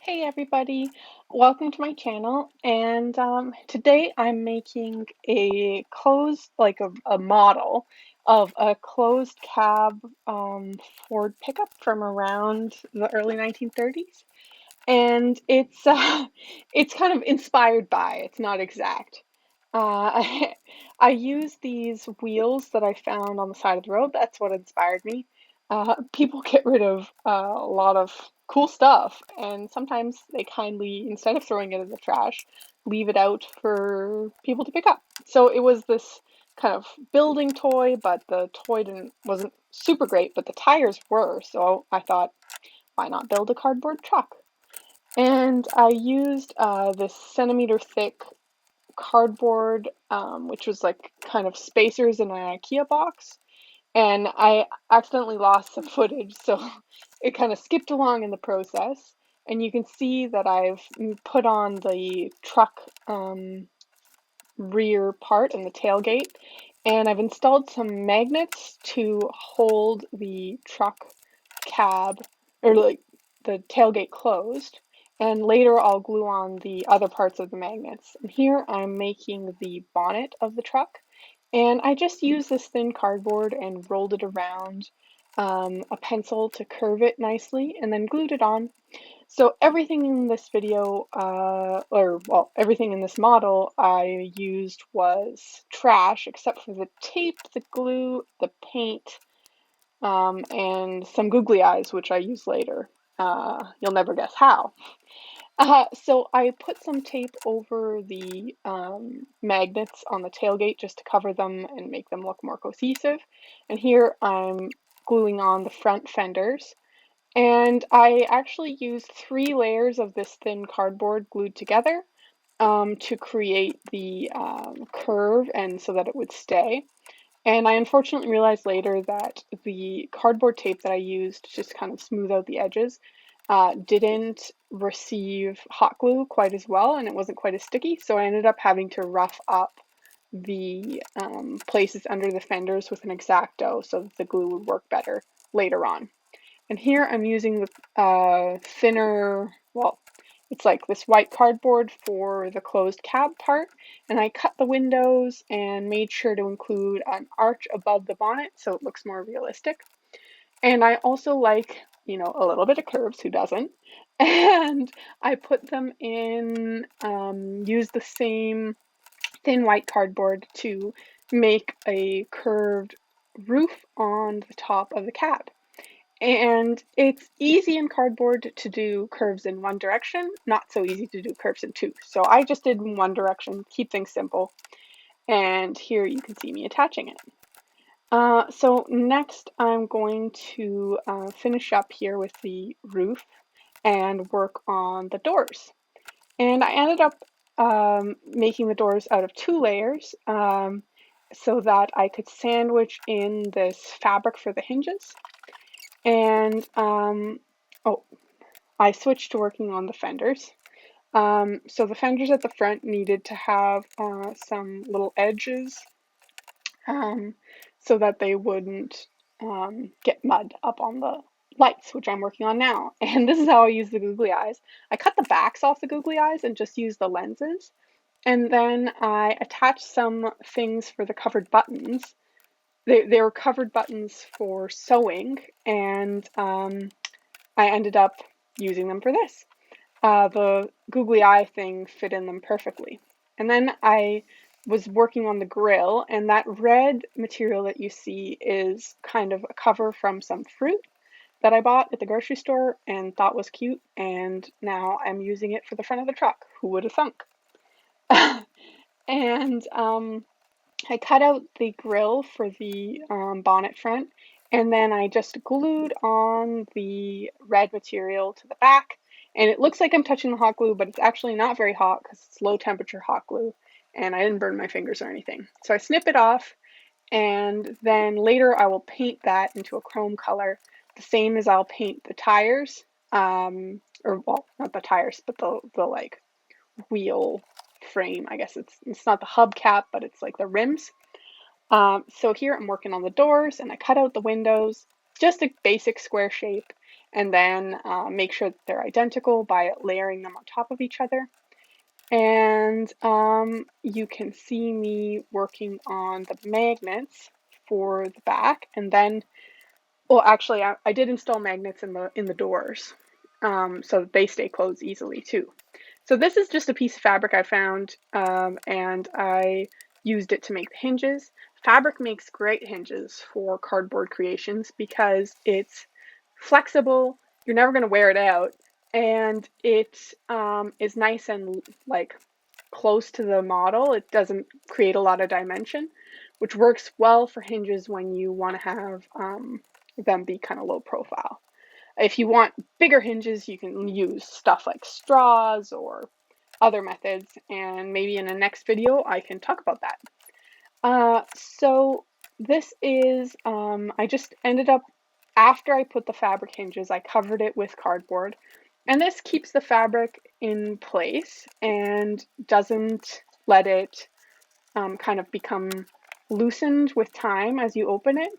Hey everybody, welcome to my channel. And today I'm making a a model of a closed cab Ford pickup from around the early 1930s. And it's kind of inspired by, it's not exact. I use these wheels that I found on the side of the road. That's what inspired me. People get rid of a lot of cool stuff, and sometimes they kindly, instead of throwing it in the trash, leave it out for people to pick up. So it was this kind of building toy, but the toy wasn't super great, but the tires were. So I thought, why not build a cardboard truck? And I used this centimeter thick cardboard, which was like kind of spacers in an IKEA box. And I accidentally lost some footage, so it kind of skipped along in the process. And you can see that I've put on the truck rear part and the tailgate, and I've installed some magnets to hold the truck cab or like the tailgate closed. And later I'll glue on the other parts of the magnets. And here I'm making the bonnet of the truck. And I just used this thin cardboard and rolled it around a pencil to curve it nicely and then glued it on. So everything in this video, everything in this model I used was trash except for the tape, the glue, the paint, and some googly eyes, which I use later. You'll never guess how. So I put some tape over the magnets on the tailgate just to cover them and make them look more cohesive. And here I'm gluing on the front fenders. And I actually used 3 layers of this thin cardboard glued together to create the curve and so that it would stay. And I unfortunately realized later that the cardboard tape that I used to just kind of smooth out the edges didn't receive hot glue quite as well, and it wasn't quite as sticky. So I ended up having to rough up the places under the fenders with an X-Acto so that the glue would work better later on. And here I'm using the thinner, well, it's like this white cardboard for the closed cab part, and I cut the windows and made sure to include an arch above the bonnet so it looks more realistic. And I also like, a little bit of curves, who doesn't? And I put them in, use the same thin white cardboard to make a curved roof on the top of the cab. And it's easy in cardboard to do curves in one direction, not so easy to do curves in two. So I just did in one direction, keep things simple. And here you can see me attaching it. So next I'm going to finish up here with the roof and work on the doors. And I ended up making the doors out of 2 layers so that I could sandwich in this fabric for the hinges. And I switched to working on the fenders. So the fenders at the front needed to have some little edges so that they wouldn't get mud up on the lights, which I'm working on now. And this is how I use the googly eyes. I cut the backs off the googly eyes and just use the lenses. And then I attached some things for the covered buttons. They were covered buttons for sewing, and I ended up using them for this. The googly eye thing fit in them perfectly. And then I was working on the grill, and that red material that you see is kind of a cover from some fruit that I bought at the grocery store and thought was cute, and now I'm using it for the front of the truck. Who would have thunk? And I cut out the grill for the bonnet front, and then I just glued on the red material to the back. And it looks like I'm touching the hot glue, but it's actually not very hot because it's low temperature hot glue, and I didn't burn my fingers or anything. So I snip it off, and then later I will paint that into a chrome color, the same as I'll paint the tires, or well, not the tires, but the like wheel frame. I guess it's not the hubcap, but it's like the rims. So here I'm working on the doors, and I cut out the windows, just a basic square shape. and then make sure that they're identical by layering them on top of each other. And you can see me working on the magnets for the back, and then, well, actually, I did install magnets in the doors, so that they stay closed easily too. So this is just a piece of fabric I found, and I used it to make the hinges. Fabric makes great hinges for cardboard creations because it's flexible, you're never going to wear it out, and it is nice and like close to the model. It doesn't create a lot of dimension, which works well for hinges when you want to have them be kind of low profile. If you want bigger hinges, you can use stuff like straws or other methods, and maybe in a next video I can talk about that. So this is, I just ended up, after I put the fabric hinges, I covered it with cardboard, and this keeps the fabric in place and doesn't let it kind of become loosened with time as you open it.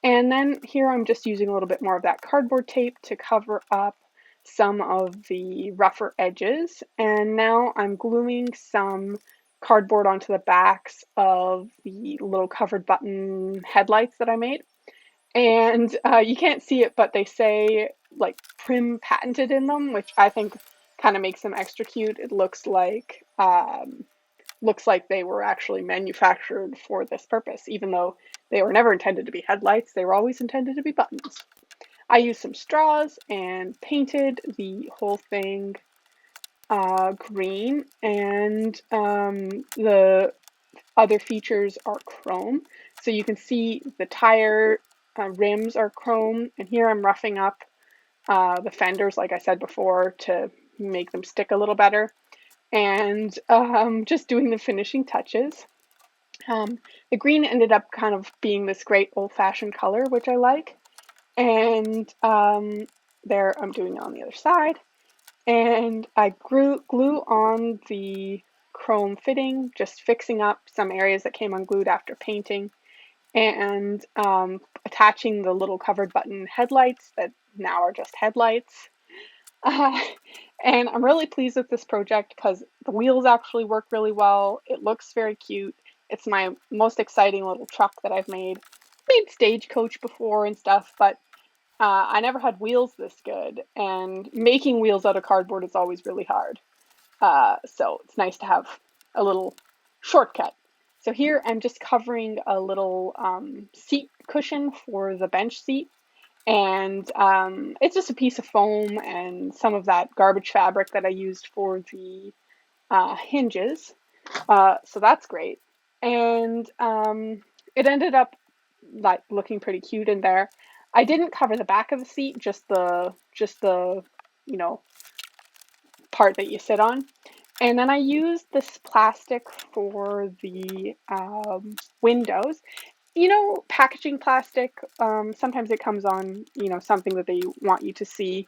And then here I'm just using a little bit more of that cardboard tape to cover up some of the rougher edges. And now I'm gluing some cardboard onto the backs of the little covered button headlights that I made. And you can't see it, but they say like Prim patented in them, which I think kind of makes them extra cute. It looks like they were actually manufactured for this purpose, even though they were never intended to be headlights. They were always intended to be buttons. I used some straws and painted the whole thing green, and the other features are chrome. So you can see the tire rims are chrome, and here I'm roughing up the fenders, like I said before, to make them stick a little better, and just doing the finishing touches. The green ended up kind of being this great old-fashioned color, which I like, and there I'm doing it on the other side, and I glue on the chrome fitting, just fixing up some areas that came unglued after painting, and attaching the little covered button headlights that now are just headlights. Uh, and I'm really pleased with this project because the wheels actually work really well. It looks very cute. It's my most exciting little truck that I've made. Made Stagecoach before and stuff, but I never had wheels this good. And making wheels out of cardboard is always really hard. So it's nice to have a little shortcut. So here I'm just covering a little seat cushion for the bench seat, and it's just a piece of foam and some of that garbage fabric that I used for the hinges. So that's great. And it ended up like looking pretty cute in there. I didn't cover the back of the seat, just the you know part that you sit on. And then I used this plastic for the windows. Packaging plastic, sometimes it comes on, something that they want you to see.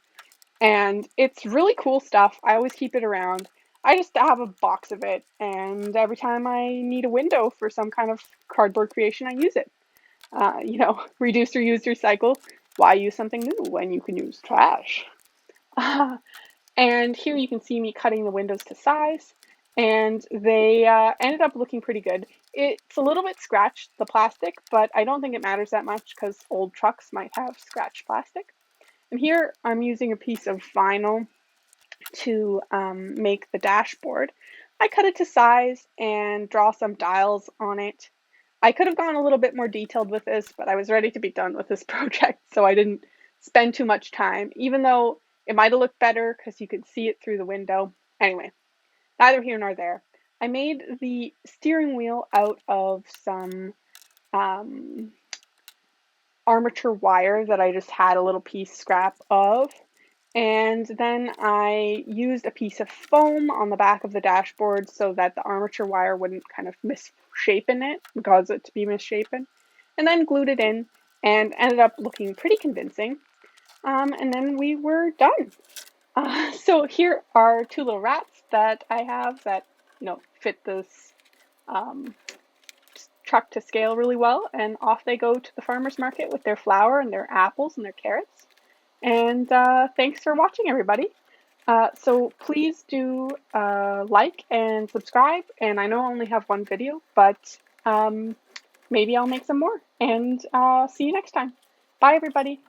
And it's really cool stuff. I always keep it around. I just have a box of it, and every time I need a window for some kind of cardboard creation, I use it. Reduce, reuse, recycle. Why use something new when you can use trash? And here you can see me cutting the windows to size, and they ended up looking pretty good. It's a little bit scratched, the plastic, but I don't think it matters that much because old trucks might have scratched plastic. And here I'm using a piece of vinyl to make the dashboard. I cut it to size and draw some dials on it. I could have gone a little bit more detailed with this, but I was ready to be done with this project, so I didn't spend too much time, even though it might have looked better because you could see it through the window. Anyway, neither here nor there. I made the steering wheel out of some armature wire that I just had a little piece scrap of. And then I used a piece of foam on the back of the dashboard so that the armature wire wouldn't kind of misshapen it, cause it to be misshapen. And then glued it in and ended up looking pretty convincing. And then we were done. So here are two little rats that I have that, fit this truck to scale really well. And off they go to the farmer's market with their flour and their apples and their carrots. And thanks for watching, everybody. So please do like and subscribe. And I know I only have one video, but maybe I'll make some more. And see you next time. Bye, everybody.